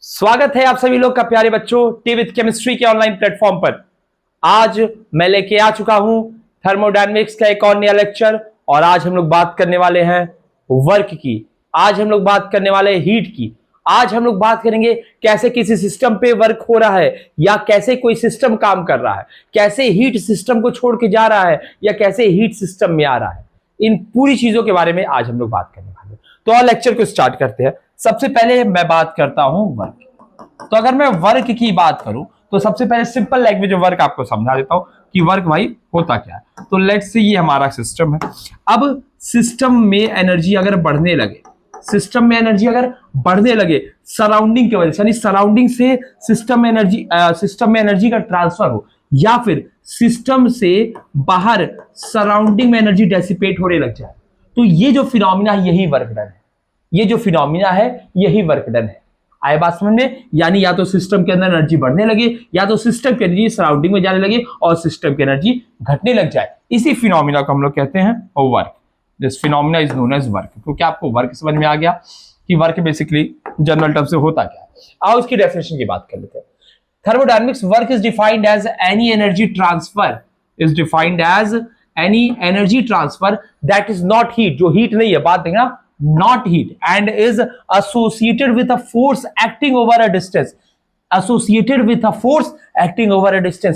स्वागत है आप सभी लोग का प्यारे बच्चों टी विद केमिस्ट्री के ऑनलाइन प्लेटफॉर्म पर। आज मैं लेके आ चुका हूं थर्मोडायनेमिक्स का एक और नया लेक्चर और आज हम लोग बात करने वाले हैं वर्क की। आज हम लोग बात करने वाले हैं हीट की। आज हम लोग बात करेंगे कैसे किसी सिस्टम पे वर्क हो रहा है या कैसे कोई सिस्टम काम कर रहा है, कैसे हीट सिस्टम को छोड़ के जा रहा है या कैसे हीट सिस्टम में आ रहा है। इन पूरी चीजों के बारे में आज हम लोग बात करने वाले हैं। तो और लेक्चर को स्टार्ट करते हैं। सबसे पहले मैं बात करता हूं वर्क। तो अगर मैं वर्क की बात करूं तो सबसे पहले सिंपल लैंग्वेज वर्क आपको समझा देता हूं कि वर्क भाई होता क्या है। तो लेट्स से ये हमारा सिस्टम है। अब सिस्टम में एनर्जी अगर बढ़ने लगे, सिस्टम में एनर्जी अगर बढ़ने लगे सराउंडिंग की वजह से, यानी सराउंडिंग से सिस्टम में एनर्जी का ट्रांसफर हो या फिर सिस्टम से बाहर सराउंडिंग में एनर्जी डेसिपेट होने लग जाए, तो ये जो फिनोमिना है यही वर्क डन है। ये जो फिनोमिना है यही वर्क डन है। आए बात समझ में? यानी या तो सिस्टम के अंदर एनर्जी बढ़ने लगे या तो सिस्टम की एनर्जी सराउंडिंग में जाने लगे और सिस्टम की एनर्जी घटने लग जाए। इसी फिनोमिना को हम लोग कहते हैं work. This phenomena is known as work. तो क्या आपको वर्क समझ में आ गया कि वर्क बेसिकली जनरल टर्म से होता क्या है? आओ इसकी डेफिनेशन की बात कर लेते हैं। Thermodynamics work is defined as any energy transfer that is not heat, जो heat नहीं है, बात देखना, not heat, and is associated with a force acting over a distance,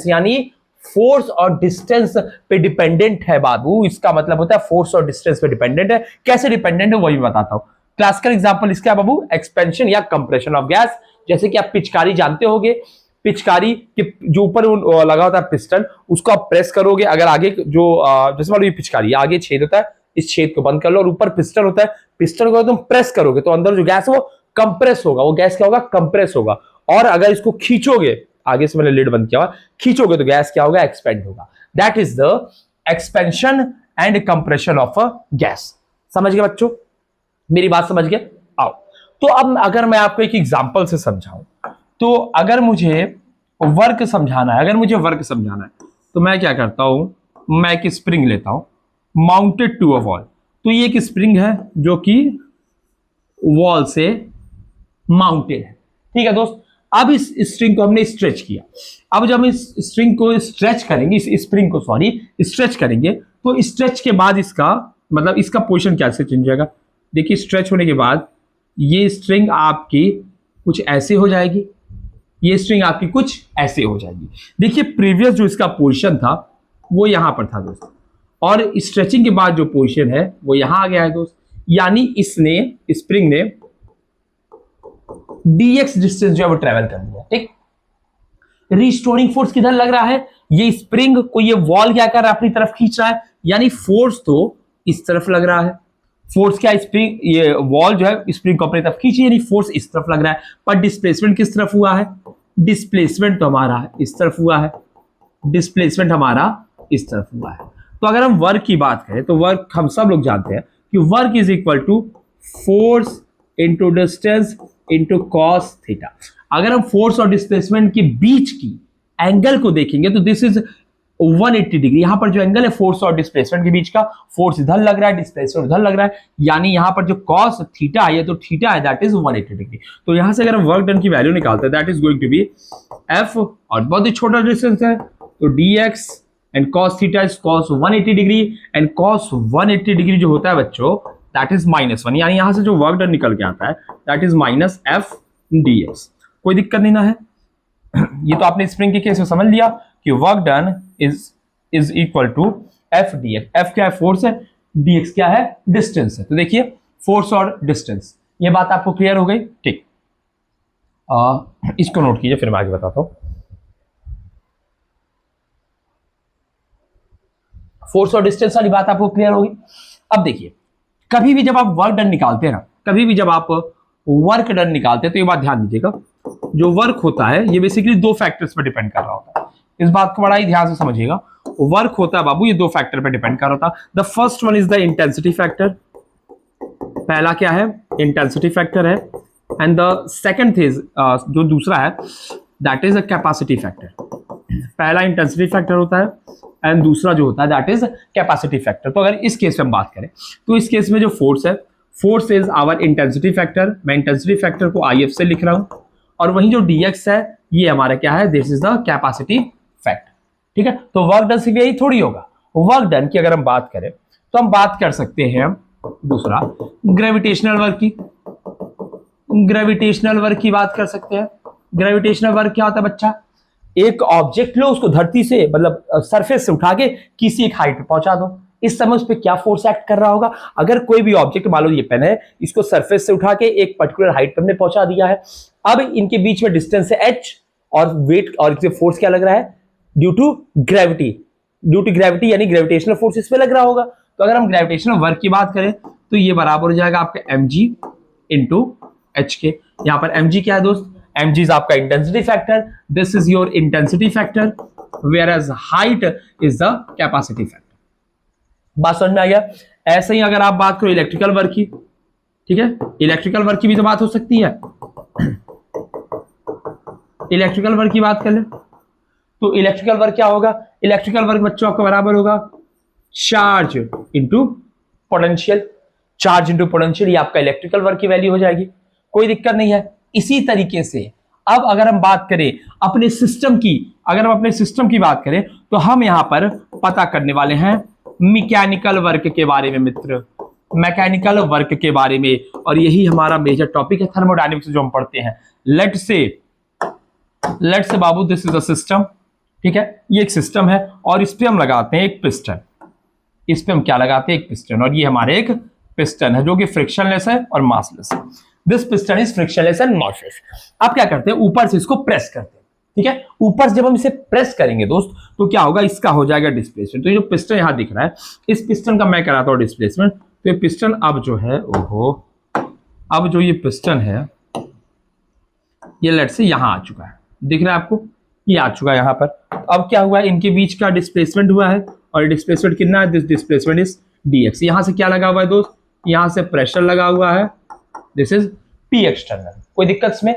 यानी फोर्स और डिस्टेंस पे डिपेंडेंट है बाबू। इसका मतलब होता है फोर्स और डिस्टेंस पे डिपेंडेंट है। कैसे डिपेंडेंट है वही बताता हूं। क्लासिकल एग्जांपल इसका है बाबू एक्सपेंशन या कंप्रेशन ऑफ गैस। जैसे कि आप पिचकारी जानते होगे, पिचकारी के जो ऊपर लगा होता है पिस्टन, उसको आप प्रेस करोगे, अगर आगे जो जैसे मान लो ये पिचकारी आगे छेद होता है, इस छेद को बंद कर लो और ऊपर पिस्टन होता है, पिस्टन को तुम प्रेस करोगे तो अंदर जो गैस है वो कंप्रेस होगा। वो गैस क्या होगा? कंप्रेस होगा। और अगर इसको खींचोगे, आगे से मैंने लिड बंद किया हुआ, खींचोगे तो गैस क्या होगा? एक्सपेंड होगा। That is the expansion and compression of a gas. समझ गए बच्चों? मेरी बात समझ गए? आओ तो अब अगर मैं आपको एक एग्जांपल से समझाऊं, तो अगर मुझे वर्क समझाना है, तो मैं क्या करता हूं, मैं एक स्प्रिंग लेता हूं माउंटेड टू अ वॉल। तो ये एक स्प्रिंग है जो कि वॉल से माउंटेड है। ठीक है दोस्त। अब इस स्ट्रिंग को हमने स्ट्रेच किया। अब जब हम इस स्ट्रिंग को स्ट्रेच करेंगे, इस स्प्रिंग को स्ट्रेच करेंगे, तो स्ट्रेच के बाद इसका मतलब इसका पोजीशन कैसे चेंज हो जाएगा? देखिए स्ट्रेच होने के बाद ये स्ट्रिंग आपकी कुछ ऐसे हो जाएगी, ये स्ट्रिंग आपकी कुछ ऐसे हो जाएगी। देखिए प्रीवियस जो इसका पोजीशन था वो यहां पर था दोस्त, और स्ट्रेचिंग के बाद जो पोजीशन है वो यहां आ गया है दोस्त। यानी इसने, स्प्रिंग ने dx डिस्टेंस जो है वो ट्रेवल कर लिया। ठीक। रिस्टोरिंग फोर्स किधर लग रहा है? ये स्प्रिंग को ये वॉल क्या कर रहा है? अपनी तरफ खींच रहा है। यानी फोर्स तो इस तरफ लग रहा है। फोर्स क्या? स्प्रिंग, ये वॉल जो है स्प्रिंग को अपनी तरफ खींची, यानी फोर्स इस तरफ लग रहा है। पर डिस्प्लेसमेंट किस तरफ हुआ है? डिस्प्लेसमेंट तो हमारा इस तरफ हुआ है। डिस्प्लेसमेंट हमारा इस तरफ हुआ है। तो अगर हम वर्क की बात करें तो वर्क हम सब लोग जानते हैं कि work is equal to force into distance into cos theta. अगर हम फोर्स और डिस्प्लेसमेंट के बीच की एंगल को देखेंगे तो दिस इज 180 डिग्री। यहां पर जो एंगल है फोर्स और डिस्प्लेसमेंट के बीच का, फोर्स इधर लग रहा है, डिस्प्लेसमेंट उधर लग रहा है, यानी यहां पर जो कॉस थीटा है तो थीटा है दैट इज 180 डिग्री। तो यहां से अगर हम वर्क डन की वैल्यू निकालते हैं that is going to be F, और बहुत ही छोटा डिस्टेंस है तो dx and cos theta is cos 180 degree, and cos 180 degree जो होता है बच्चों दैट इज -1, यानी यहां से जो वर्क डन निकल के आता है दैट इज -f dx। कोई दिक्कत नहीं ना है? ये तो आपने स्प्रिंग के केस में समझ लिया कि work done is equal to F dx। F क्या है? फोर्स है। dx क्या है? डिस्टेंस है। तो देखिए फोर्स और डिस्टेंस, ये बात आपको क्लियर हो गई? ठीक। इसको नोट कीजिए फिर मैं आगे बताता हूं। फोर्स और डिस्टेंस वाली बात आपको क्लियर होगी। अब देखिए कभी भी जब आप वर्क डन निकालते हैं ना, तो ये बात ध्यान दीजिएगा, जो वर्क होता है ये बेसिकली दो फैक्टर्स पर डिपेंड कर रहा होता है। इस बात को बड़ा ही ध्यान से समझिएगा। वर्क होता है बाबू ये दो फैक्टर पर डिपेंड कर रहा होता है। The first one is the intensity factor. पहला क्या है? इंटेंसिटी फैक्टर है। एंड द सेकंड इज जो दूसरा है that is a capacity factor. पहला इंटेंसिटी फैक्टर होता है एंड दूसरा जो होता है दैट इज कैपेसिटी फैक्टर। तो अगर इस केस में हम बात करें तो इस केस में जो फोर्स है, force is our intensity factor. मैं इंटेंसिटी फैक्टर को IF से लिख रहा हूं और वही जो dx है ये हमारा क्या है, this is the capacity factor. ठीक है, तो वर्क डन सिर्फ यही थोड़ी होगा। वर्क डन की अगर हम बात करें तो हम बात कर सकते हैं दूसरा ग्रेविटेशनल वर्क की। ग्रेविटेशनल वर्क की बात कर सकते हैं। ग्रेविटेशनल वर्क क्या होता है बच्चा, एक ऑब्जेक्ट लो, उसको धरती से मतलब सरफेस से उठा के किसी एक हाइट पे पहुंचा दो, इस समय उस पर क्या फोर्स एक्ट कर रहा होगा। अगर कोई भी ऑब्जेक्ट, मान लो ये पेन है, इसको सरफेस से उठा के एक पर्टिकुलर हाइट पर हमने पहुंचा दिया है, अब इनके बीच में डिस्टेंस है h और वेट, और इससे फोर्स क्या लग रहा है, due to gravity. Due to gravity यानी ग्रेविटेशनल फोर्स इस पे लग रहा होगा। तो अगर हम ग्रेविटेशनल वर्क की बात करें तो ये बराबर हो जाएगा आपका mg इंटू एच के। यहां पर mg क्या है दोस्त, mg इज आपका intensity factor, this is your intensity factor, whereas height is the capacity factor. बात समझ में आ गया। ऐसे ही अगर आप बात करो इलेक्ट्रिकल वर्क की, ठीक है, इलेक्ट्रिकल वर्क की भी तो बात हो सकती है। इलेक्ट्रिकल वर्क की बात कर ले तो इलेक्ट्रिकल वर्क क्या होगा, इलेक्ट्रिकल वर्क बच्चों आपका बराबर होगा charge into potential. Charge into potential, ये आपका इलेक्ट्रिकल वर्क की वैल्यू हो जाएगी, कोई दिक्कत नहीं है। इसी तरीके से अब अगर हम बात करें अपने सिस्टम की, अगर हम अपने सिस्टम की बात करें तो हम यहां पर पता करने वाले हैं मैकेनिकल वर्क के बारे में मित्र, मैकेनिकल वर्क के बारे में। और यही हमारा मेजर टॉपिक है थर्मोडायनेमिक्स जो हम पढ़ते हैं। लेट से बाबू दिस इज अ सिस्टम, ठीक है, ये एक सिस्टम है और इस पे हम लगाते हैं एक पिस्टन। इस पे हम क्या लगाते हैं, एक पिस्टन, और ये हमारे एक पिस्टन है जो कि फ्रिक्शनलेस है और मासलेस है। This piston is frictionless and massless. आप क्या करते हैं, ऊपर से इसको प्रेस करते हैं, ठीक है। ऊपर से जब हम इसे प्रेस करेंगे दोस्त तो क्या होगा, इसका हो जाएगा डिस्प्लेसमेंट। तो ये जो पिस्टन यहां दिख रहा है, इस पिस्टन का मैं कराता हूं डिस्प्लेसमेंट। तो ये पिस्टन अब जो है, ओहो, अब जो ये पिस्टन है ये लेट से यहां आ चुका है, दिख रहा है आपको, ये आ चुका है यहां पर। अब क्या हुआ है, इनके बीच का डिस्प्लेसमेंट हुआ है, और डिस्प्लेसमेंट कितना है, दिस डिस्प्लेसमेंट इज dx। यहां से क्या लगा हुआ है दोस्त, यहां से प्रेशर लगा हुआ है, दिस इज P एक्सटर्नल। कोई दिक्कत इसमें।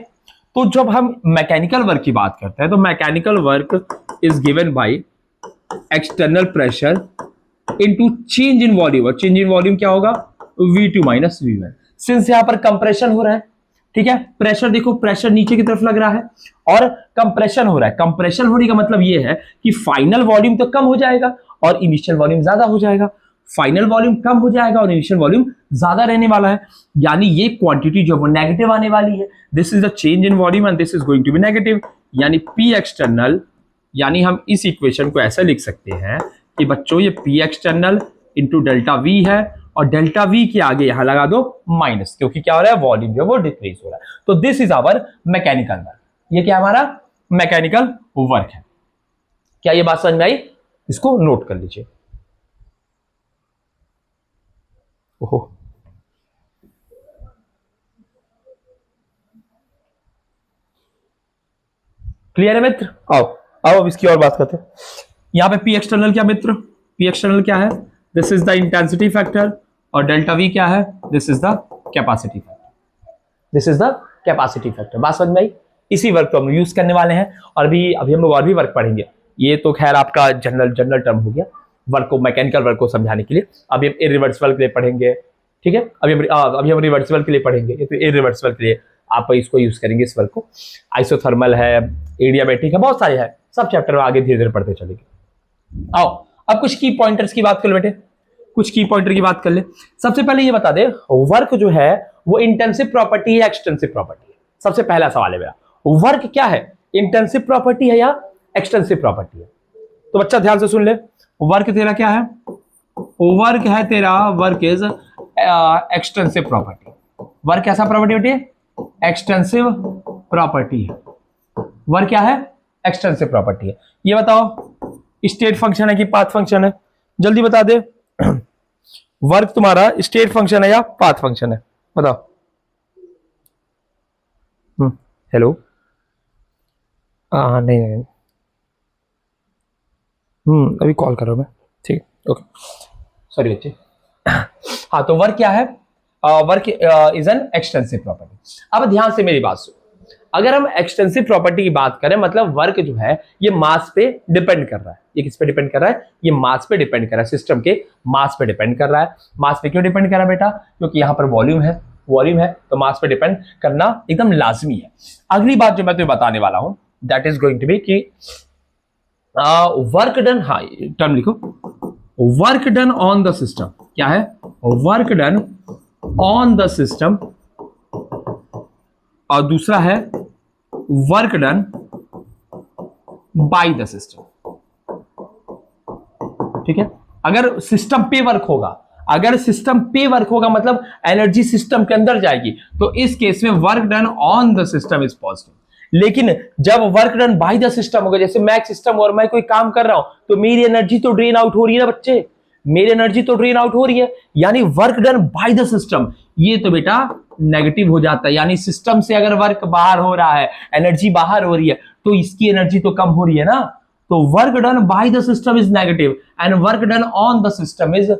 तो जब हम मैकेनिकल वर्क की बात करते हैं तो mechanical work is given by external pressure into change in volume. और चेंज इन वॉल्यूम क्या होगा, V2 माइनस V1। सिंस यहां पर कंप्रेशन हो रहा है, ठीक है, प्रेशर देखो, प्रेशर नीचे की तरफ लग रहा है और कंप्रेशन हो रहा है। कंप्रेशन होने का मतलब यह है कि फाइनल वॉल्यूम तो कम हो जाएगा और इनिशियल वॉल्यूम ज्यादा हो जाएगा। फाइनल वॉल्यूम कम हो जाएगा और इनिशियल वॉल्यूम ज्यादा रहने वाला है, यानी ये क्वांटिटी जो वो नेगेटिव आने वाली है। This is the change in volume and this is going to be negative, यानी P एक्सटर्नल, यानी हम इस इक्वेशन को ऐसा लिख सकते हैं कि बच्चों ये P external into delta V है, और डेल्टा V के आगे यहां लगा दो माइनस, क्योंकि क्या हो रहा है, वॉल्यूम जो वो डिक्रीज हो रहा है। तो this is our mechanical work. ये क्या हमारा मैकेनिकल वर्क है। क्या ये बात समझ में आई, इसको नोट कर लीजिए। ओहो, क्लियर है मित्र। आओ आओ अब इसकी और बात करते हैं। यहां पे P एक्सटर्नल क्या मित्र, P एक्सटर्नल क्या है, this is the intensity factor, और डेल्टा V क्या है, this is the capacity factor. This is the capacity factor. बात समझ में आई। इसी वर्क को हम यूज करने वाले हैं, और अभी हम लोग और भी वर्क पढ़ेंगे। ये तो खैर आपका जनरल टर्म हो गया वर्क को, मैकेनिकल वर्क को समझाने के लिए। अभी हम इरिवर्सिबल के लिए पढ़ेंगे, ठीक है, अभी हम रिवर्सिबल के लिए पढ़ेंगे, तो इरिवर्सिबल के लिए आप इसको यूज करेंगे इस वर्क को। आइसोथर्मल है, एडियाबैटिक है, बहुत सारे हैं, सब चैप्टर में आगे धीरे धीरे पढ़ते चलेंगे। आओ अब कुछ की पॉइंटर्स की बात कर लो बेटे, कुछ की पॉइंटर की बात कर ले। सबसे पहले ये बता दे, वर्क जो है वो इंटेंसिव प्रॉपर्टी है, एक्सटेंसिव प्रॉपर्टी है। सबसे पहला सवाल है मेरा, वर्क क्या है, इंटेंसिव प्रॉपर्टी है या एक्सटेंसिव प्रॉपर्टी है। तो बच्चा ध्यान से सुन ले, वर्क तेरा क्या है, वर्क है तेरा, work is extensive property. Work कैसा प्रॉपर्टी होती है, एक्सटेंसिव प्रॉपर्टी है। वर्क क्या है, एक्सटेंसिव प्रॉपर्टी है। ये बताओ स्टेट फंक्शन है कि पाथ फंक्शन है, जल्दी बता दे। वर्क तुम्हारा स्टेट फंक्शन है या पाथ फंक्शन है, बताओ। हेलो, नहीं अभी कॉल कर रहा हूं मैं, ठीक, ओके, सॉरी बच्चे। हाँ, तो वर्क क्या है, work is an extensive property. अब ध्यान से मेरी बात सुन, अगर हम एक्सटेंसिव प्रॉपर्टी की बात करें, मतलब वर्क जो है ये मास पे डिपेंड कर रहा है। ये किस पे डिपेंड कर रहा है, ये मास पे डिपेंड कर रहा है, सिस्टम के मास पे डिपेंड कर रहा है। मास पे क्यों डिपेंड कर रहा है बेटा, क्योंकि यहां पर वॉल्यूम है, वॉल्यूम है, तो मास पे डिपेंड करना एकदम लाजमी है। अगली बात जो मैं तुम्हें बताने वाला हूं that is going to be कि वर्क डन, हाँ टर्म लिखो, work done on the system. क्या है? Work done on the system, और दूसरा है work done by the system. ठीक है, अगर सिस्टम पे वर्क होगा, अगर सिस्टम पे वर्क होगा मतलब एनर्जी सिस्टम के अंदर जाएगी, तो इस केस में work done on the system is positive. लेकिन जब work done by the system होगा, जैसे मैं एक सिस्टम और मैं कोई काम कर रहा हूं, तो मेरी एनर्जी तो ड्रेन आउट हो रही है ना बच्चे, मेरी एनर्जी तो ड्रेन आउट हो रही है, यानी work done by the system ये तो बेटा नेगेटिव हो जाता है। यानी सिस्टम से अगर वर्क बाहर हो रहा है, एनर्जी बाहर हो रही है, तो इसकी एनर्जी तो कम हो रही है ना। तो work done by the system is negative and work done on the system is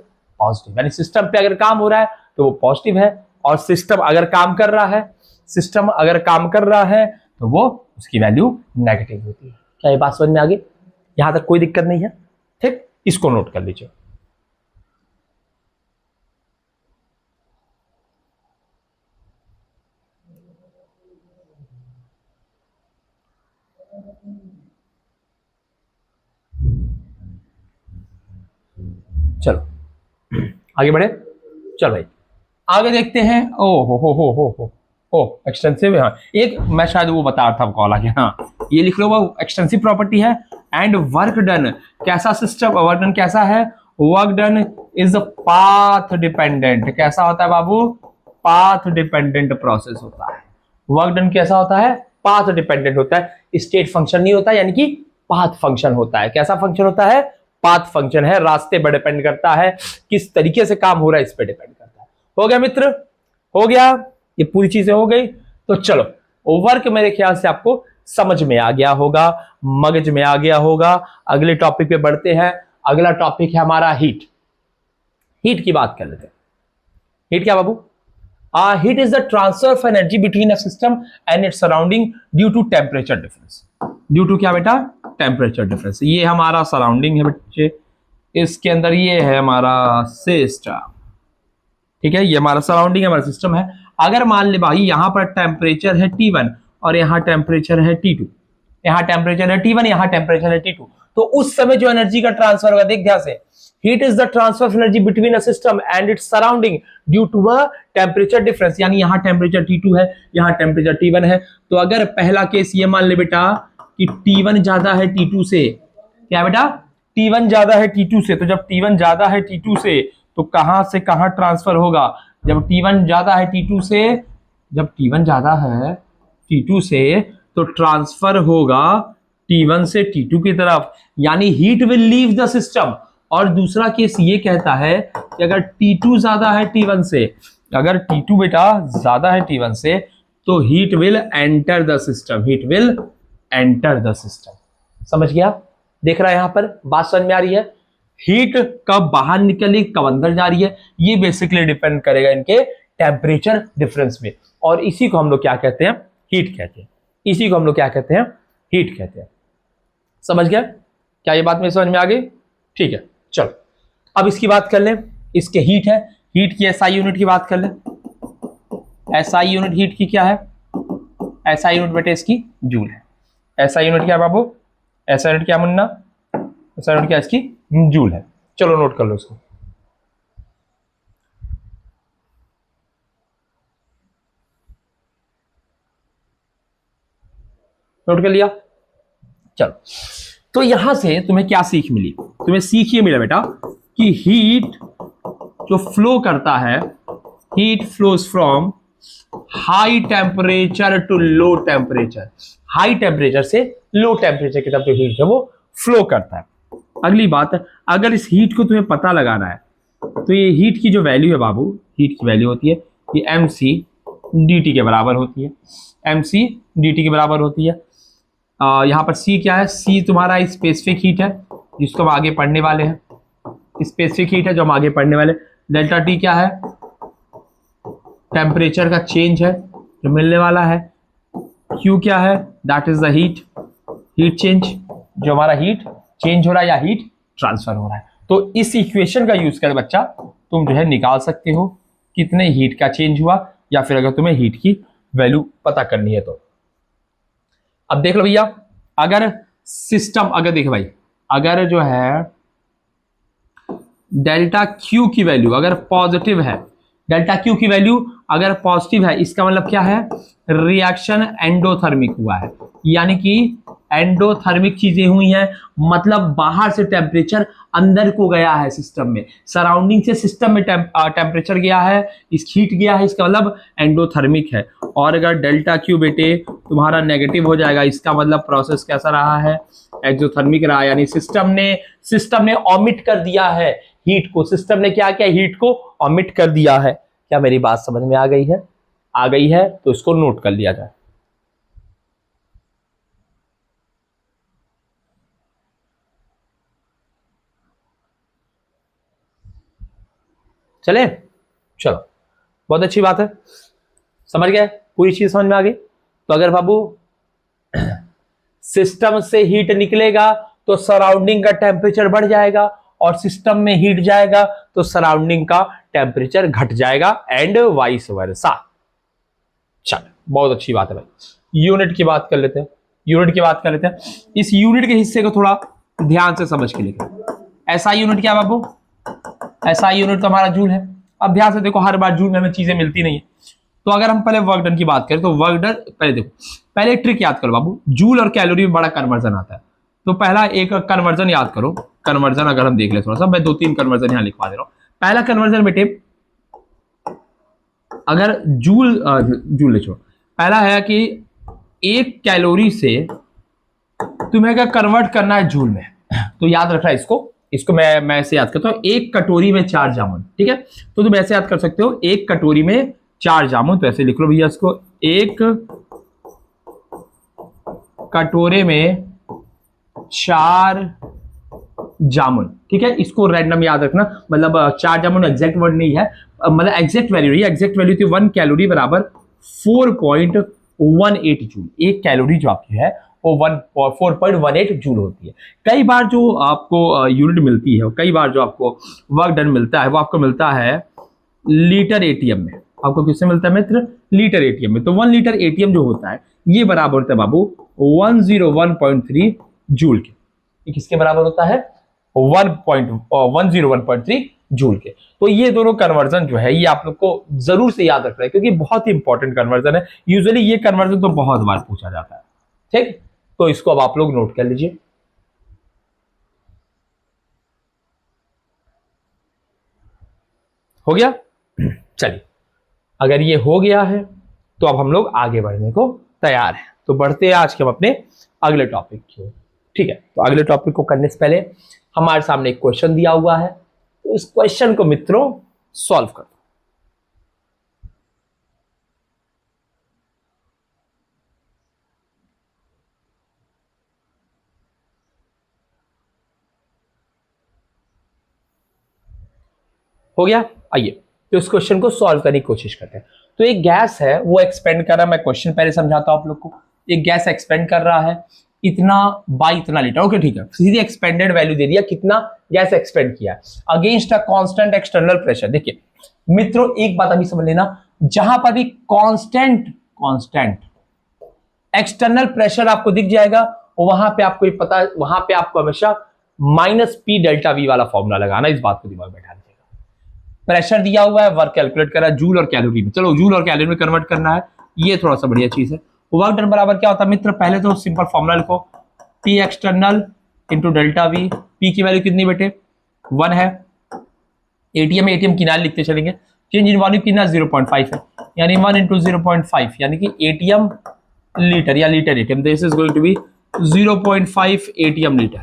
positive. यानी सिस्टम पे अगर काम हो रहा है तो वो पॉजिटिव है, और सिस्टम अगर काम कर रहा है, सिस्टम अगर काम कर रहा है तो वो उसकी वैल्यू नेगेटिव होती है। क्या ये बात समझ में आ गई? यहां तक कोई दिक्कत नहीं है? ठीक, इसको नोट कर लीजिए। चलो आगे बढ़े। चलो भाई आगे देखते हैं। ओ हो एक्सटेंसिव, हाँ एक मैं शायद वो बता रहा था कॉल आगे, हाँ ये लिख लो, वो एक्सटेंसिव प्रॉपर्टी है। एंड वर्क डन कैसा सिस्टम, वर्क डन कैसा है? Work done is path dependent. कैसा होता है बाबू? पाथ डिपेंडेंट प्रोसेस होता है। वर्क डन कैसा होता है? पाथ डिपेंडेंट होता है, स्टेट फंक्शन नहीं होता, यानी कि पाथ फंक्शन होता है। कैसा फंक्शन होता है? पाथ फंक्शन है, रास्ते पर डिपेंड करता है, किस तरीके से काम हो रहा है इस पर डिपेंड करता है। हो गया मित्र? हो गया? ये पूरी चीजें हो गई। तो चलो वर्क मेरे ख्याल से आपको समझ में आ गया होगा, मगज में आ गया होगा। अगले टॉपिक पे बढ़ते हैं। अगला टॉपिक है हमारा हीट। हीट की बात कर लेते हैं। हीट क्या बाबू? Heat is the transfer of energy between a system and its surrounding due to temperature difference. Due to क्या बेटा? Temperature difference. ये हमारा सराउंडिंग है बच्चे, इसके अंदर ये है हमारा सिस्टम। ठीक है, ये हमारा सराउंडिंग है, हमारा सिस्टम है। अगर मान ले भाई यहां पर टेम्परेचर है T1 और यहां टेम्परेचर है T2, यहां टेम्परेचर है T1, यहां टेम्परेचर है T2, तो उस समय जो एनर्जी का ट्रांसफर होगा, देख ध्यान से, heat is the transfer of energy between a system and its surrounding due to a temperature difference. यानी यहां टेम्परेचर T2 है, यहां टेम्परेचर T1 है। तो अगर पहला केस ये मान ले बेटा कि T1 ज्यादा है T2 से, क्या बेटा? T1 ज्यादा है T2 से, तो जब T1 ज्यादा है T2 से तो कहां से कहां ट्रांसफर होगा? जब T1 ज्यादा है T2 से, जब T1 ज्यादा है T2 से तो ट्रांसफर होगा T1 से T2 की तरफ, यानी heat will leave the system. और दूसरा केस ये कहता है कि अगर T2 ज्यादा है T1 से, अगर T2 बेटा ज्यादा है T1 से, तो heat will enter the system, heat will enter the system. समझ गया? देख रहा है यहां पर बात समझ में आ रही है? हीट कब बाहर निकली, कब अंदर जा रही है, ये बेसिकली डिपेंड करेगा इनके टेम्परेचर डिफरेंस में। और इसी को हम लोग क्या कहते हैं? हीट कहते हैं। इसी को हम लोग क्या कहते हैं? हीट कहते हैं। समझ गया? क्या ये बात मेरी समझ में आ गई? ठीक है, चलो अब इसकी बात कर लें। इसके हीट है, हीट की एसआई यूनिट की बात कर लें। एसआई यूनिट हीट की क्या है? एसआई यूनिट बेटे इसकी जूल है। एसआई यूनिट क्या है बाबू? एसआई यूनिट क्या मुन्ना? एसआई यूनिट क्या इसकी? जूल है। चलो नोट कर लो इसको। नोट कर लिया? चलो, तो यहां से तुम्हें क्या सीख मिली? तुम्हें सीख ये मिला बेटा कि हीट जो फ्लो करता है, heat flows from high temperature to low temperature. High temperature से लो टेम्परेचर की तरफ जो हीट है वो फ्लो करता है। अगली बात, अगर इस हीट को तुम्हें पता लगाना है तो ये हीट की जो वैल्यू है बाबू, हीट की वैल्यू होती है ये mc dt के बराबर होती है। mc dt के बराबर होती है। यहाँ पर c क्या है? c तुम्हारा स्पेसिफिक हीट है जिसको हम आगे पढ़ने वाले हैं। स्पेसिफिक हीट है जो हम आगे पढ़ने वाले। डेल्टा टी क्या है? टेम्परेचर का चेंज है जो मिलने वाला है। Q क्या है? That is the heat, heat change, जो हमारा हीट चेंज हो रहा है या हीट ट्रांसफर हो रहा है। तो इस इक्वेशन का यूज कर बच्चा तुम जो है निकाल सकते हो कितने हीट का चेंज हुआ या फिर अगर तुम्हें हीट की वैल्यू पता करनी है तो। अब देख लो भैया, अगर सिस्टम, अगर देखो भाई, अगर जो है डेल्टा क्यू की वैल्यू अगर पॉजिटिव है, डेल्टा क्यू की वैल्यू अगर पॉजिटिव है, इसका मतलब क्या है, रिएक्शन एंडोथर्मिक हुआ है, यानी कि एंडोथर्मिक चीजें हुई हैं, मतलब बाहर से टेम्परेचर अंदर को गया है सिस्टम में, सराउंडिंग से सिस्टम में टेम्परेचर गया है, इस हीट गया है, इसका मतलब एंडोथर्मिक है। और अगर डेल्टा क्यू बेटे तुम्हारा नेगेटिव हो जाएगा, इसका मतलब प्रोसेस कैसा रहा है, एक्सोथर्मिक रहा, यानी सिस्टम ने ऑमिट कर दिया है हीट को, सिस्टम ने क्या किया, हीट को ऑमिट कर दिया है। क्या मेरी बात समझ में आ गई है? आ गई है तो इसको नोट कर लिया जाए। चले, चलो, बहुत अच्छी बात है, समझ गए, पूरी चीज समझ में आ गई। तो अगर बाबू सिस्टम से हीट निकलेगा तो सराउंडिंग का टेम्परेचर बढ़ जाएगा, और सिस्टम में हीट जाएगा तो सराउंडिंग का टेम्परेचर घट जाएगा, एंड वाइस वर्सा। चल, बहुत अच्छी बात है भाई। यूनिट की बात कर लेते हैं, यूनिट की बात कर लेते हैं। इस यूनिट के हिस्से को थोड़ा ध्यान से समझ के लिखें। एसआई यूनिट क्या बाबू, एसआई यूनिट तो हमारा जूल है। अब ध्यान से देखो, हर बार जूल में हमें चीजें मिलती नहीं है, तो अगर हम पहले वर्क डन की बात करें तो वर्क डन, पहले देखो, पहले एक ट्रिक याद करो बाबू, जूल और कैलोरी में बड़ा कन्वर्जन आता है। तो पहला एक कन्वर्जन याद करो, कन्वर्जन अगर हम देख ले थोड़ा सा, मैं 2-3 कन्वर्जन यहां लिखवा दे रहा हूं। पहला कन्वर्जन बेटे, अगर जूल ले छोड़ो, पहला है कि एक कैलोरी से तुम्हें अगर कन्वर्ट करना है जूल में, तो याद रखना इसको, इसको मैं ऐसे याद करता हूं, एक कटोरी में 4 जामुन, ठीक है, तो तुम ऐसे याद कर सकते हो, एक कटोरी में 4 जामुन, तो ऐसे लिख लो भैया इसको, एक कटोरे में 4 जामुन, ठीक है, इसको रैंडम याद रखना, मतलब 4 जामुन एग्जैक्ट वर्ड नहीं है, मतलब एग्जैक्ट वैल्यू नहीं है, एग्जैक्ट वैल्यू थी 1 कैलोरी बराबर 4.18 जूल। एक कैलोरी जो आपकी है वो 4.18 जूल होती है। कई बार जो आपको यूनिट मिलती है, कई बार जो आपको वर्क डन मिलता है, वो आपको मिलता है लीटर एटीएम में। आपको किससे मिलता है मित्र, लीटर एटीएम में। तो 1 लीटर एटीएम जो होता है, ये बराबर होता है बाबू 101.3 जूल के। ये किसके बराबर होता है, 101.3 जूल के। तो ये दोनों कन्वर्जन जो है, ये आप लोग को जरूर से याद रखना है, क्योंकि बहुत ही इंपॉर्टेंट कन्वर्जन है। यूजुअली ये कन्वर्जन तो बहुत बार पूछा जाता है, ठीक, तो इसको अब आप लोग नोट कर लीजिए। हो गया, चलिए, अगर ये हो गया है तो अब हम लोग आगे बढ़ने को तैयार हैं। तो बढ़ते हैं आज के हम अपने अगले टॉपिक की ओर, ठीक है। तो अगले टॉपिक को करने से पहले हमारे सामने एक क्वेश्चन दिया हुआ है, तो इस क्वेश्चन को मित्रों सॉल्व कर दो। हो गया, आइए तो इस क्वेश्चन को सॉल्व करने की कोशिश करते हैं। तो एक गैस है, वो एक्सपेंड कर रहा है, मैं क्वेश्चन पहले समझाता हूं आप लोग को। एक गैस एक्सपेंड कर रहा है इतना बाई इतना लीटर, ओके ठीक है, सीधी एक्सपेंडेड वैल्यू दे दिया, कितना गैस एक्सपेंड किया against a constant external pressure. देखिए मित्रों, एक बात अभी समझ लेना, जहां पर भी कांस्टेंट कांस्टेंट एक्सटर्नल प्रेशर आपको दिख जाएगा, वहां पे आपको पता, वहां पे आपको हमेशा माइनस पी डेल्टा वी वाला फॉर्मूला लगाना, इस बात को दिमाग में बैठा लीजिएगा। प्रेशर दिया हुआ है, वर्क कैलकुलेट करा जूल और कैलोरी में, चलो जूल और कैलोरी में कन्वर्ट करना है, ये थोड़ा सा बढ़िया चीज है। वर्क डन बराबर क्या होता है मित्र, पहले तो सिंपल फॉर्मूला लिखो, P external into delta we. P की वैल्यू कितनी बेटे, 1 है, एटीएम में एटीएम किनारे लिखते चलेंगे, चेंज इन वॉल्यूम कितना 0.5 है, यानी 1 इंटू 0.5, यानी कि एटीएम लीटर या litre ATM, this is going to be 0.5 ATM litre,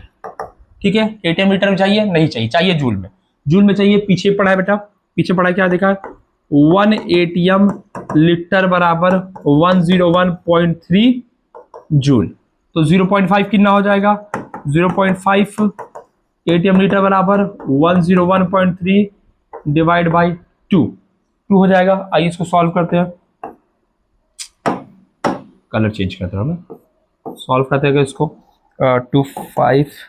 ठीक है। एटीएम लीटर में चाहिए, नहीं चाहिए, चाहिए जूल में, जूल में चाहिए। पीछे पड़ा है बेटा, पीछे पड़ा क्या देखा, 1 एटीएम लीटर बराबर 101.3 जूल। तो 0.5 कितना हो जाएगा, 0.5 एटीएम लीटर बराबर 101.3 डिवाइड बाई 2 हो जाएगा। आइए इसको सॉल्व करते हैं, कलर चेंज करते हैं, सॉल्व करते हैं इसको, 25 50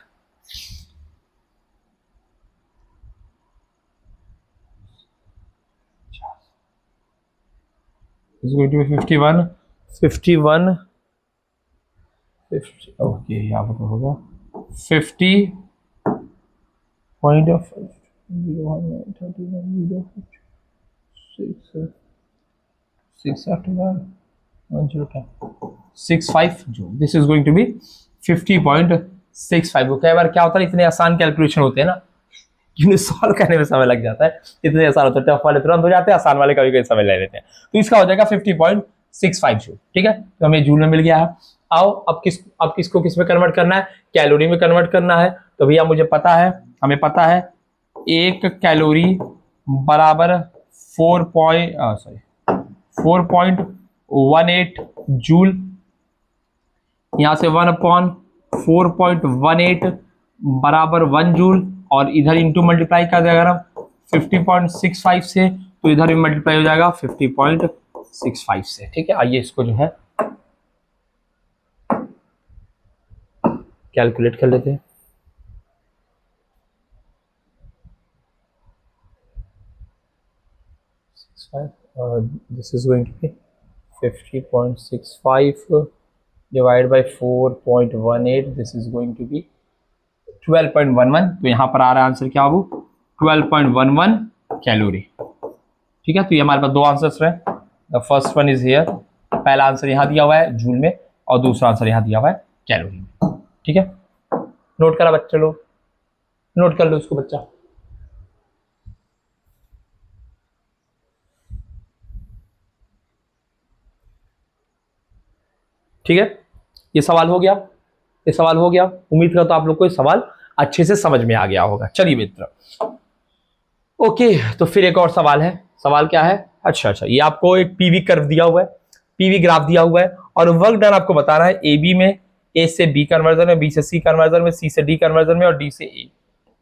is going to be 51 50 okay यहाँ पर होगा 50 पॉइंट ऑफ 65 जो this is going to be 50.65। कई बार क्या होता है, इतने आसान कैलकुलेशन होते हैं ना, जिन्हें सॉल्व करने में समय लग जाता है, इतने आसान होता है, टफ वाले तुरंत हो जाते हैं, आसान वाले कभी कभी समय ले लेते हैं। तो इसका हो जाएगा 50.65 जूल। ठीक है, तो हमें जूल में मिल गया है। आओ अब किसको किस में कन्वर्ट करना है, कैलोरी में कन्वर्ट करना है। तो भैया मुझे पता है, हमें पता है 1 कैलोरी बराबर 4.18 जूल। यहां से 1/4.18 बराबर 1 जूल, और इधर इंटू मल्टीप्लाई कर देगा अगर हम 50.65 से, तो इधर भी मल्टीप्लाई हो जाएगा 50.65 से। ठीक है, आइए इसको जो है कैलकुलेट कर लेते हैं। This is going to be 50.65 divide by 4.18, this is going to be 12.11। तो यहाँ पर आ रहा है आंसर क्या हो, 12.11 कैलोरी। ठीक है, तो ये हमारे पास दो आंसर्स रहे। The first one is here, पहला आंसर यहाँ दिया हुआ है जूल में, और दूसरा आंसर यहाँ दिया हुआ है कैलोरी में। ठीक है, नोट करा बच्चे लोग, नोट कर लो इसको बच्चा। ठीक है, ये सवाल हो गया, ये सवाल हो गया। उम्मीद करता हूं आप लोग को ये सवाल अच्छे से समझ में आ गया होगा। चलिए मित्र, ओके, तो फिर एक और सवाल है। सवाल क्या है, अच्छा, ये आपको एक पीवी कर्व दिया हुआ है, पीवी ग्राफ दिया हुआ है, और वर्क डन आपको बताना है ए बी में, ए से बी कन्वर्जन में, बी से सी कन्वर्जन में, सी से डी कन्वर्जन में, और डी से ए।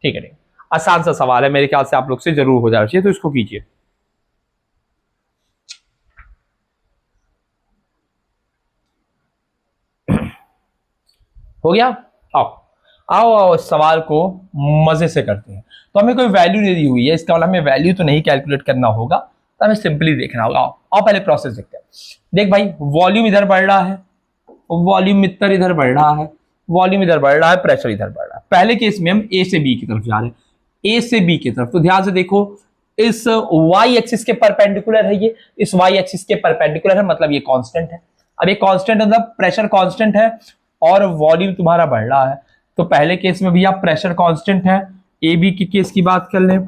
ठीक है, आसान सा सवाल है, मेरे ख्याल से आप लोग से जरूर हो जाना चाहिए, तो इसको कीजिए। हो गया, आओ आओ आओ, इस सवाल को मजे से करते हैं। तो हमें कोई वैल्यू नहीं दी हुई है, इसका मतलब हमें वैल्यू तो नहीं कैलकुलेट करना होगा, तो हमें सिंपली देखना होगा। आओ आओ पहले प्रोसेस देखते हैं। देख भाई, वॉल्यूम इधर बढ़ रहा है, वॉल्यूम मित्र इधर बढ़ रहा है, वॉल्यूम इधर बढ़ रहा है, प्रेशर इधर बढ़ रहा है। पहले केस में हम ए से बी की तरफ जा रहे हैं, ए से बी की तरफ। तो ध्यान से देखो, इस वाई एक्सिस के परपेंडिकुलर है ये, इस वाई एक्सिस के परपेंडिकुलर है, मतलब ये कांस्टेंट है। अब ये कांस्टेंट मतलब प्रेशर कांस्टेंट है और वॉल्यूम तुम्हारा बढ़ रहा है। तो पहले केस में भैया प्रेशर कांस्टेंट है। ए बी की केस की बात कर लें,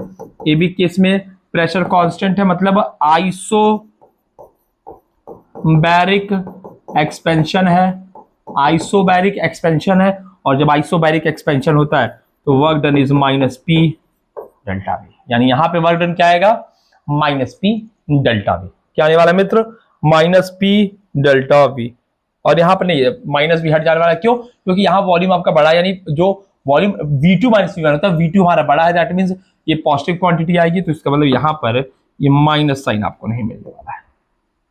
ए बी केस में प्रेशर कांस्टेंट है, मतलब आइसोबैरिक एक्सपेंशन है, आइसोबैरिक एक्सपेंशन है। और जब आइसोबैरिक एक्सपेंशन होता है तो work done is minus P delta we, यानी यहां पे वर्क डन क्या आएगा, माइनस पी डेल्टा वी। क्या आने वाला मित्र, माइनस पी डेल्टा वी। और यहाँ पर नहीं, माइनस भी हट जाने वाला, क्यों, क्योंकि यहाँ वॉल्यूम आपका बड़ा है, यानी जो वॉल्यूम V2 माइनस V1 होता है, V2 हमारा बड़ा है, दैट मींस ये पॉजिटिव क्वांटिटी आएगी। तो इसका मतलब यहाँ पर ये माइनस साइन आपको नहीं मिलने वाला है,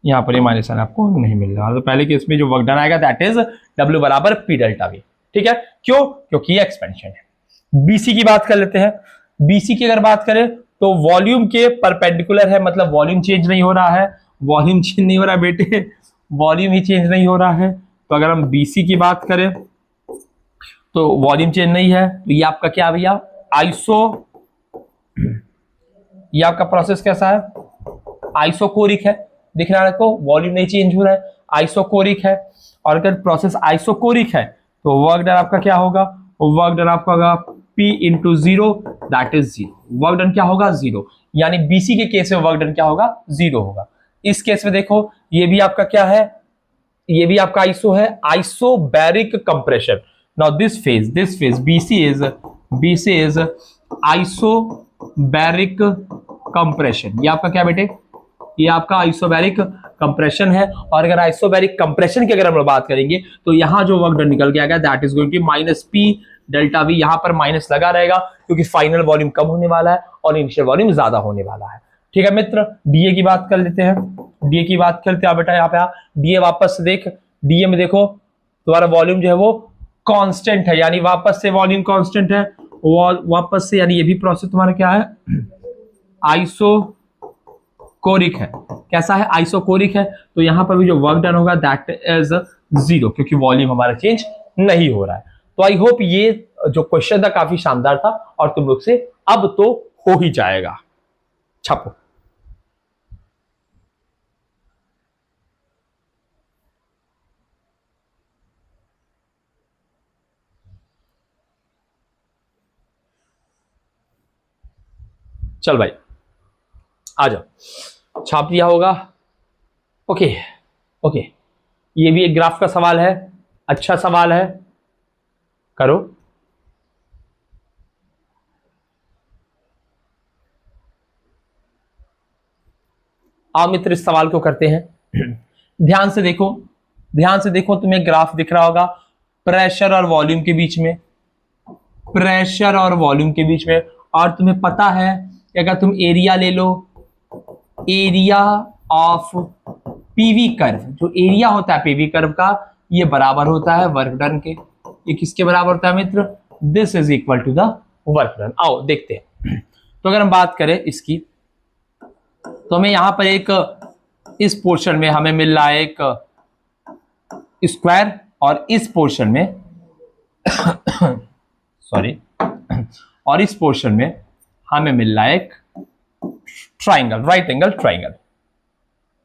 यहाँ पर ये माइनस साइन आपको नहीं मिलने वाला। तो पहले केस में जो वर्क डन आएगा दैट इज W बराबर P डेल्टा V। ठीक है, क्यों, क्योंकि ये एक्सपेंशन है। BC की बात कर लेते हैं। BC की अगर बात करें तो वॉल्यूम के परपेंडिकुलर है, मतलब वॉल्यूम चेंज नहीं हो रहा है, वॉल्यूम चेंज नहीं हो रहा है बेटे, वॉल्यूम ही चेंज नहीं हो रहा है। तो अगर हम BC की बात करें तो वॉल्यूम चेंज नहीं है, तो ये आपका क्या भैया, ये आपका प्रोसेस कैसा है, आइसोकोरिक है। दिख रहा है आपको, वॉल्यूम नहीं चेंज हो रहा है, आइसोकोरिक है। और अगर प्रोसेस आइसोकोरिक है तो वर्क डन आपका क्या होगा, वर्क डन आपका होगा P into zero, that is zero. Work done क्या होगा, जीरो, यानी BC के केस में वर्क डन क्या होगा, जीरो होगा। इस केस में देखो, ये भी आपका क्या है, ये भी आपका आइसो है, isobaric compression. Now this phase BC is isobaric compression. ये आपका क्या बेटे, ये आपका आइसोबैरिक कंप्रेशन है। और अगर आइसोबैरिक कंप्रेशन की अगर हम बात करेंगे तो यहां जो वर्क डन निकल के आएगा that is going to minus P delta V. यहां पर माइनस लगा रहेगा क्योंकि फाइनल वॉल्यूम कम होने वाला है और इनिशियल वॉल्यूम ज्यादा होने वाला है। ठीक है मित्र, डीए की बात कर लेते हैं। डीए की बात करते हैं बेटा, यहाँ पे डीए वापस से देख, डीए में देखो तुम्हारा वॉल्यूम जो है वो कांस्टेंट है, यानी वापस से वॉल्यूम कांस्टेंट है, वापस से, यानी ये भी प्रोसेस तुम्हारा क्या है, आइसो कोरिक है, कैसा है, आइसोकोरिक है, तो यहां पर भी जो वर्क डन होगा दैट इज 0, क्योंकि वॉल्यूम हमारा चेंज नहीं हो रहा है। तो आई होप ये जो क्वेश्चन था काफी शानदार था और तुम लोग से अब तो हो ही जाएगा। छापो। चल भाई आ जाओ, छाप दिया होगा। ओके ओके, ये भी एक ग्राफ का सवाल है, अच्छा सवाल है, करो। आओ मित्र इस सवाल को करते हैं। ध्यान से देखो, ध्यान से देखो, तुम्हें ग्राफ दिख रहा होगा प्रेशर और वॉल्यूम के बीच में, प्रेशर और वॉल्यूम के बीच में, और तुम्हें पता है कि अगर तुम एरिया ले लो, एरिया ऑफ पीवी कर्व, जो एरिया होता है पीवी कर्व का, ये बराबर होता है वर्क डन के। ये किसके बराबर होता है मित्र, this is equal to the work done. आओ देखते हैं। तो अगर हम बात करें इसकी, तो हमें यहां पर एक, इस पोर्शन में हमें मिल रहा है एक स्क्वायर, और इस पोर्शन में सॉरी, और इस पोर्शन में हमें मिल रहा है एक ट्राइंगल, राइट एंगल ट्राइंगल।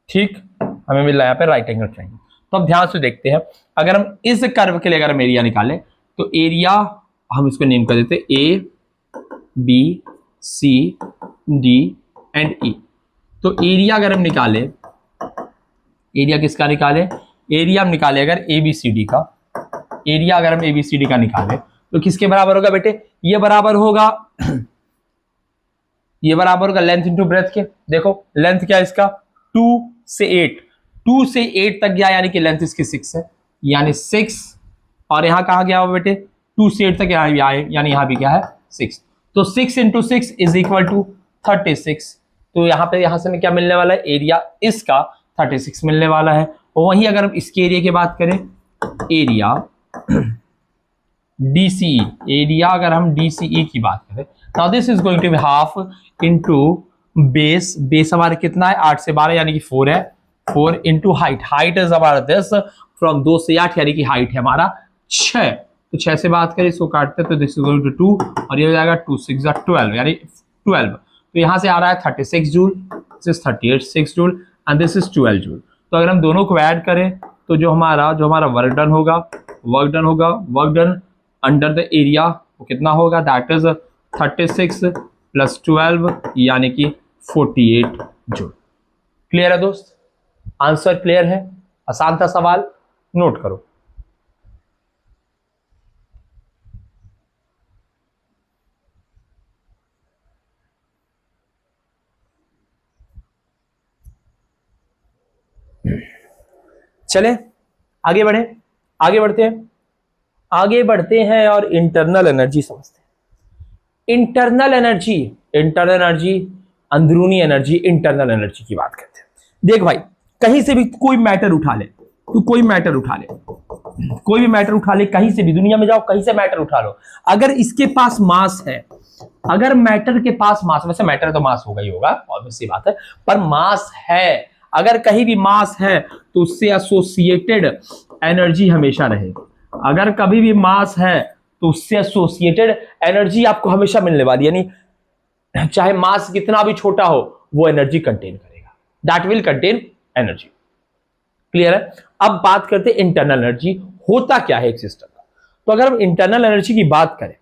ठीक, हमें मिल रहा है यहाँ पे राइट एंगल ट्राइंगल। तो अब ध्यान से देखते हैं, अगर हम इस कर्व के लिए अगर हम एरिया निकालें, तो एरिया हम इसको नेम कर देते A B C D and E. तो एरिया अगर हम निकाले, एरिया किसका निकाले, एरिया हम निकाले अगर ए बी सी डी का, एरिया अगर हम ए बी सी डी का निकाले तो किसके बराबर होगा बेटे, ये बराबर होगा ये बराबर होगा लेंथ इंटू ब्रेथ के। देखो लेंथ क्या है इसका, 2 से 8, 2 से 8 तक गया, यानी कि लेंथ इसकी 6 है, यानी 6, और यहां कहा गया हो बेटे 2 से 8 तक, यानी यहां भी क्या है 6। तो 6 इंटू 6 इज इक्वल टू 36। तो यहां पे, यहां से हमें क्या मिलने वाला है, एरिया इसका 36 मिलने वाला है। और वहीं अगर हम इसके एरिया की बात करें, एरिया DCE, एरिया अगर हम DCE की बात करें, now this is going to be half into base, base हमारे कितना है 8 से 12 यानी कि 4 है, 4 इंटू हाइट, हाइट इज हमारा 10 फ्रॉम 2 से 8 यानी कि हाइट है हमारा 6। तो 6 से बात करें, इसको काटते हैं तो दिस इज गोइंग टू 2, और ये हो जाएगा 2 6 12 यानी 12। तो यहां से आ रहा है 36 joule, this is 38 joule and this is 12 joule. तो अगर हम दोनों को ऐड करें तो जो हमारा वर्क डन होगा, work done under the area वो कितना होगा, दैट इज 36 प्लस 12 यानी कि 48 जूल। क्लियर है दोस्त, आंसर क्लियर है, आसान था सवाल, नोट करो। चले आगे बढ़े, आगे बढ़ते हैं और इंटरनल एनर्जी समझते हैं। इंटरनल एनर्जी, अंदरूनी एनर्जी, इंटरनल एनर्जी की बात करते हैं। देख भाई, कहीं से भी कोई मैटर उठा ले, तू कोई मैटर उठा ले, कोई भी मैटर उठा ले, कहीं से भी दुनिया में जाओ, कहीं से मैटर उठा लो, अगर इसके पास मास है, अगर मैटर के पास मास, वैसे मैटर तो मास होगा ही होगा, ऑब्वियस सी बात है, पर मास है, अगर कहीं भी मास है तो उससे एसोसिएटेड एनर्जी हमेशा रहेगी। अगर कभी भी मास है तो उससे एसोसिएटेड एनर्जी आपको हमेशा मिलने वाली, यानी चाहे मास कितना भी छोटा हो वो एनर्जी कंटेन करेगा, that will contain energy. Clear है। अब बात करते हैं इंटरनल एनर्जी, होता क्या है एक सिस्टम का। तो अगर हम इंटरनल एनर्जी की बात करें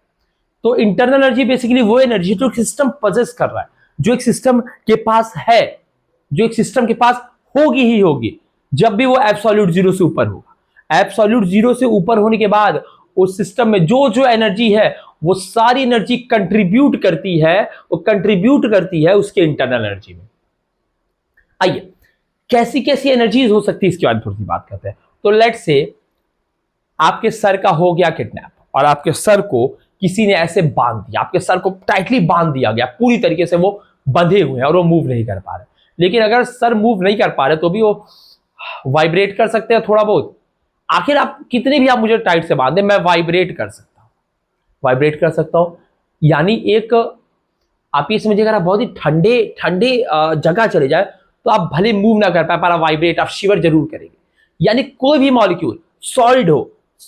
तो इंटरनल एनर्जी बेसिकली वो एनर्जी जो सिस्टम पजेस कर रहा है, जो एक सिस्टम के पास है, जो एक सिस्टम के पास होगी ही होगी जब भी वो एब्सोल्यूट जीरो से ऊपर होगा। एब्सोल्यूट जीरो से ऊपर होने के बाद उस सिस्टम में जो जो एनर्जी है वो सारी एनर्जी कंट्रीब्यूट करती है, वो कंट्रीब्यूट करती है उसके इंटरनल एनर्जी में। आइए कैसी कैसी एनर्जीज हो सकती है इसके बारे में थोड़ी सी बात करते हैं। तो लेट्स से आपके सर का हो गया किडनैप और आपके सर को किसी ने ऐसे बांध दिया, आपके सर को टाइटली बांध दिया गया, पूरी तरीके से वो बंधे हुए हैं और वो मूव नहीं कर पा रहे। लेकिन अगर सर मूव नहीं कर पा रहे तो भी वो वाइब्रेट कर सकते हैं थोड़ा बहुत। आखिर आप कितने भी आप मुझे टाइट से बांध दें, मैं वाइब्रेट कर सकता हूं, वाइब्रेट कर सकता हूं। यानी एक आप ये समझिए, अगर आप बहुत ही ठंडे ठंडे जगह चले जाए तो आप भले मूव ना कर पाए पर आप वाइब्रेट, आप शिवर जरूर करेंगे। यानी कोई भी मॉलिक्यूल सॉलिड हो,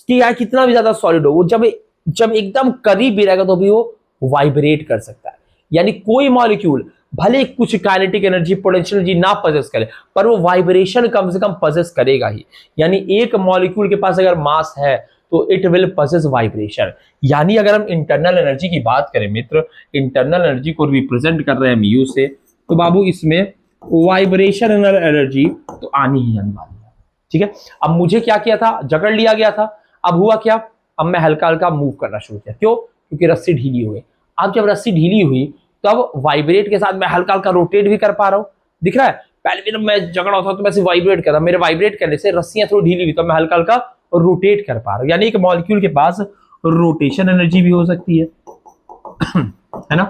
कितना भी ज्यादा सॉलिड हो, वो जब जब एकदम करीब भी रहेगा तो भी वो वाइब्रेट कर सकता है। यानी कोई मॉलिक्यूल भले कुछ काइनेटिक एनर्जी, पोटेंशियल एनर्जी ना पजेस करे, पर वो वाइब्रेशन कम से कम पजेस करेगा ही। यानी एक मॉलिक्यूल के पास अगर मास है तो इट विल पजेस वाइब्रेशन। यानी अगर हम इंटरनल एनर्जी की बात करें मित्र, इंटरनल एनर्जी को रिप्रेजेंट कर रहे हैं म्यू से, तो बाबू इसमें वाइब्रेशन एनर्जी तो आनी ही आनी वाली है। ठीक है, अब मुझे क्या किया था, जकड़ लिया गया था, अब हुआ क्या, अब मैं हल्का हल्का मूव करना शुरू किया। क्यों? क्योंकि रस्सी ढीली हुई। अब जब रस्सी ढीली हुई तब वाइब्रेट के साथ मैं हल्का हल्का रोटेट भी कर पा रहा हूं। दिख रहा है, पहले भी जब मैं जकड़ा होता तो मैं सिर्फ वाइब्रेट कर रहा, मेरे वाइब्रेट करने से रस्सियां थोड़ी ढीली हुई तो मैं हल्का हल्का रोटेट कर पा रहा हूं। यानी एक मॉलिक्यूल के पास रोटेशन एनर्जी भी हो सकती है है ना।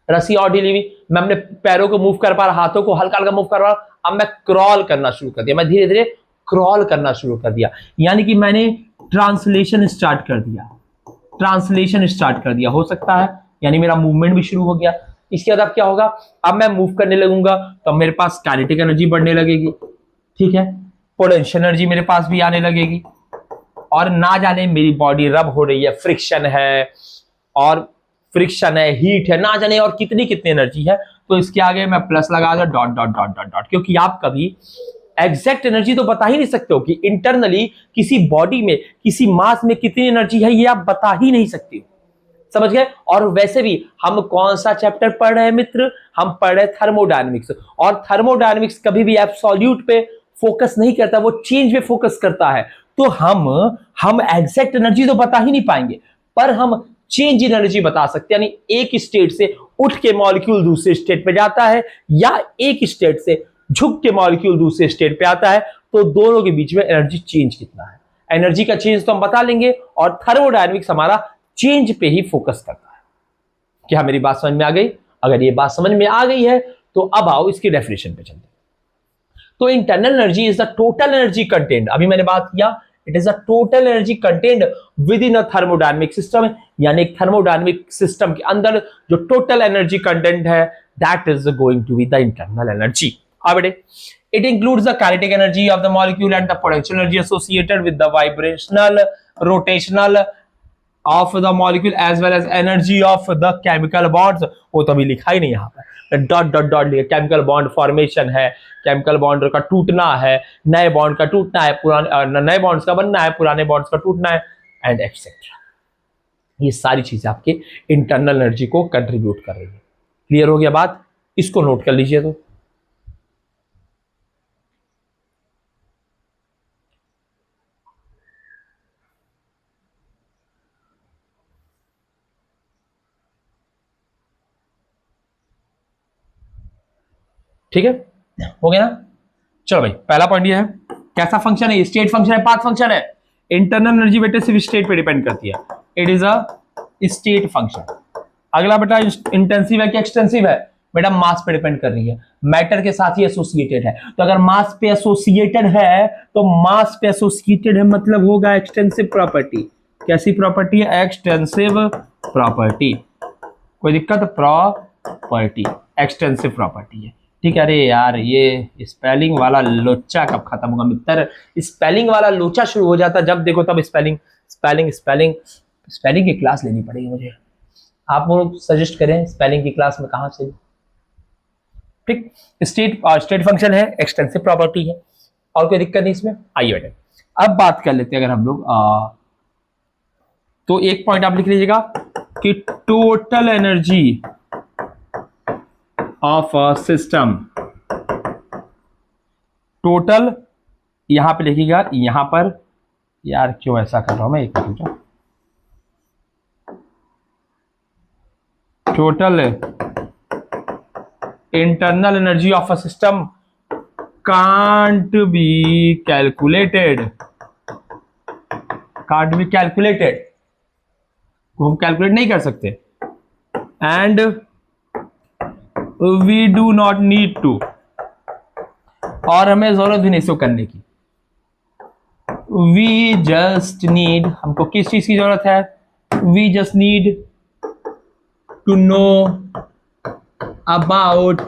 रस्सी और ढीली हुई, मैं अपने पैरों को मूव कर पा रहा, हाथों को हल्का हल्का मूव कर रहा, अब मैं क्रॉल करना शुरू कर दिया, मैं धीरे धीरे क्रॉल करना शुरू कर दिया। यानी कि मैंने ट्रांसलेशन स्टार्ट कर दिया, ट्रांसलेशन स्टार्ट कर दिया, हो सकता है। यानी मेरा मूवमेंट भी शुरू हो गया। इसके बाद अब क्या होगा, अब मैं मूव करने लगूंगा तो मेरे पास काइनेटिक एनर्जी बढ़ने लगेगी। ठीक है, पोटेंशियल एनर्जी मेरे पास भी आने लगेगी, और ना जाने मेरी बॉडी रब हो रही है, फ्रिक्शन है, और फ्रिक्शन है, हीट है, ना जाने और कितनी कितनी एनर्जी है। तो इसके आगे मैं प्लस लगा दूं, dot dot dot dot dot, क्योंकि आप कभी एग्जैक्ट एनर्जी तो बता ही नहीं सकते हो कि इंटरनली किसी बॉडी में, किसी मास में कितनी एनर्जी है, ये आप बता ही नहीं सकते हो। समझ गए। और वैसे भी हम कौन सा चैप्टर पढ़ रहे हैं मित्र, हम पढ़ रहे हैं थर्मोडायनेमिक्स, और थर्मोडायनेमिक्स कभी भी एब्सोल्यूट पे फोकस नहीं करता, वो चेंज पे फोकस करता है। तो हम एग्जैक्ट एनर्जी तो बता ही नहीं पाएंगे, पर हम चेंज इन एनर्जी बता सकते हैं। यानी एक स्टेट से उठ के मॉलिक्यूल दूसरे स्टेट पे जाता है, या एक स्टेट से झुक के मॉलिक्यूल दूसरे स्टेट पे आता है, तो दोनों के बीच में एनर्जी चेंज कितना है, एनर्जी का चेंज तो हम बता लेंगे। और थर्मोडायनेमिक्स हमारा चेंज पे ही फोकस करता है। क्या मेरी बात समझ में आ गई? अगर ये बात समझ में आ गई है तो अब आओ इसकी डेफिनेशन पे चलते हैं। तो internal energy is the total energy content, अभी मैंने बात किया, it is a total energy content within a thermodynamic system. यानी एक थर्मोडायनेमिक सिस्टम के अंदर जो टोटल एनर्जी कंटेंट है, that is going to be the internal energy. अब बेटे, it includes the kinetic energy of the molecule and the potential energy associated with the vibrational, rotational of the molecule as well as energy of the chemical bonds। वो तो अभी लिखा ही नहीं यहाँ पर, dot dot dot लिखा, chemical bond formation है, chemical bond का टूटना है, नए बॉन्ड का टूटना है, पुराने नए बॉन्ड्स का बनना है, पुराने बॉन्ड्स का टूटना है, एंड एक्सेट्रा। ये सारी चीजें आपके इंटरनल एनर्जी को कंट्रीब्यूट कर रही है। क्लियर हो गया बात? इसको नोट कर लीजिए। तो ठीक है, हो गया ना। चलो भाई, पहला पॉइंट ये है, कैसा फंक्शन है, स्टेट फंक्शन है, पाथ फंक्शन है। इंटरनल एनर्जी बेटे सिर्फ स्टेट पे डिपेंड करती है, it is a state function. अगला बेटा इंटेंसिव है कि एक्सटेंसिव है, बेटा मास पे डिपेंड कर रही है, मैटर के साथ ही एसोसिएटेड है। तो अगर मास पे एसोसिएटेड है तो मास पे एसोसिएटेड है मतलब होगा एक्सटेंसिव प्रॉपर्टी। कैसी प्रॉपर्टी है? Extensive property. कोई दिक्कत? प्रॉपर्टी एक्सटेंसिव प्रॉपर्टी है। ठीक है। अरे यार, ये स्पेलिंग वाला लोचा कब खत्म होगा मित्र? स्पेलिंग वाला लोचा शुरू हो जाता जब देखो तब स्पेलिंग स्पेलिंग स्पेलिंग स्पेलिंग की क्लास लेनी पड़ेगी मुझे। आप लोग सजेस्ट करें स्पेलिंग की क्लास में कहां से? ठीक, स्टेट फंक्शन है, एक्सटेंसिव प्रॉपर्टी है, और कोई दिक्कत नहीं इसमें। आइए बेटे, अब बात कर लेते हैं अगर हम लोग तो एक पॉइंट आप लिख लीजिएगा कि total energy of a system, total यहां पे लिखिएगा, यहां पर यार क्यों ऐसा कर रहा हूं मैं, एक minute. Total internal energy of a system can't be calculated, can't be calculated, हम कैलकुलेट नहीं कर सकते, and we do not need to, और हमें जरूरत भी नहीं इसको करने की। वी जस्ट नीड, हमको किस चीज की जरूरत है? We just need to know about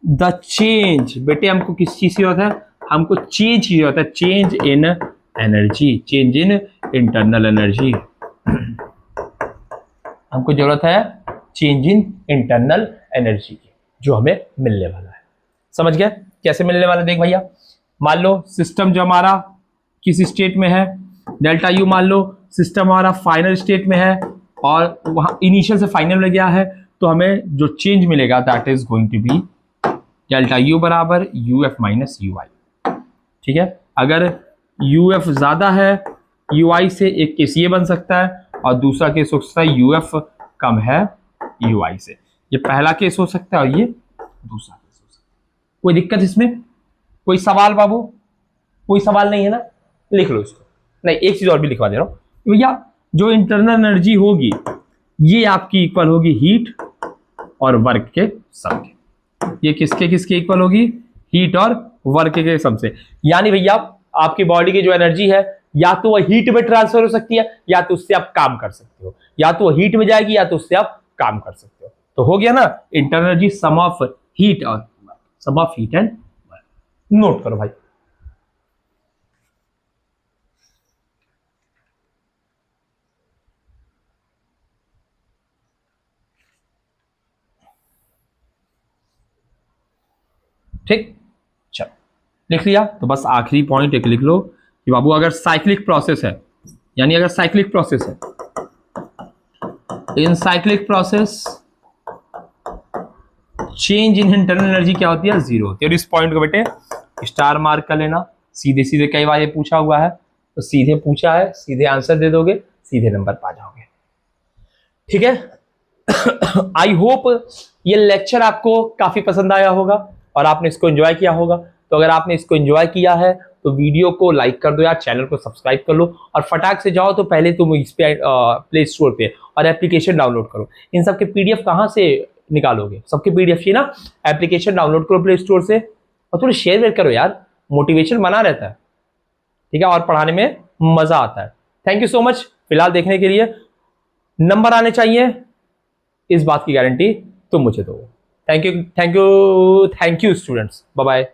the change, बेटे हमको किस चीज की जरूरत है, हमको चेंज की जरूरत है, change in energy, change in internal energy, हमको जरूरत है चेंज इन इंटरनल एनर्जी की, जो हमें मिलने वाला है। समझ गए कैसे मिलने वाला? देख भैया, मान लो सिस्टम जो हमारा किस स्टेट में है, डेल्टा यू मान लो सिस्टम हमारा फाइनल स्टेट में है और वहां इनिशियल से फाइनल में गया है, तो हमें जो चेंज मिलेगा that is going to be delta U बराबर U F minus U I. ठीक है, अगर यू एफ ज्यादा है यू आई से, एक केस ये बन सकता है और दूसरा केस हो सकता है यू एफ कम है यू आई से। ये पहला केस हो सकता है और ये दूसरा केस हो सकता है। कोई दिक्कत इसमें? कोई सवाल बाबू? कोई सवाल नहीं है ना? लिख लो इसको। नहीं, एक चीज और भी लिखवा दे रहा हूं भैया, जो इंटरनल एनर्जी होगी ये आपकी इक्वल होगी हीट और वर्क के सम के। ये किसके किसके इक्वल होगी? हीट और वर्क के सम से। यानी भैया आपकी बॉडी की जो एनर्जी है या तो वह हीट में ट्रांसफर हो सकती है या तो उससे आप काम कर सकते हो, या तो हीट में जाएगी या तो उससे आप काम कर सकते हो। तो हो गया ना internal energy sum of heat और sum of heat and work. Note करो भाई। ठीक, चलो लिख लिया तो बस आखिरी पॉइंट एक लिख लो कि बाबू अगर साइक्लिक प्रोसेस है, यानी अगर साइक्लिक प्रोसेस है, इन cyclic process change in internal energy क्या होती है? जीरो होती है। और इस पॉइंट को बेटे स्टार मार्क कर लेना, सीधे सीधे कई बार ये पूछा हुआ है तो सीधे पूछा है, सीधे आंसर दे दोगे, सीधे नंबर पा जाओगे। ठीक है, आई होप ये लेक्चर आपको काफी पसंद आया होगा और आपने इसको एंजॉय किया होगा। तो अगर आपने इसको एंजॉय किया है तो वीडियो को लाइक कर दो यार, चैनल को सब्सक्राइब कर लो और फटाक से जाओ तो पहले तुम इस पे प्ले स्टोर पे और एप्लीकेशन डाउनलोड करो। इन सबके पीडीएफ कहाँ से निकालोगे? सबके पीडीएफ चाहिए ना, एप्लीकेशन डाउनलोड करो प्ले स्टोर से और थोड़ा शेयर वेयर करो यार, मोटिवेशन बना रहता है। ठीक है, और पढ़ाने में मजा आता है। थैंक यू सो मच फिलहाल देखने के लिए। नंबर आने चाहिए, इस बात की गारंटी तुम मुझे दो। Thank you, thank you, thank you students, bye bye.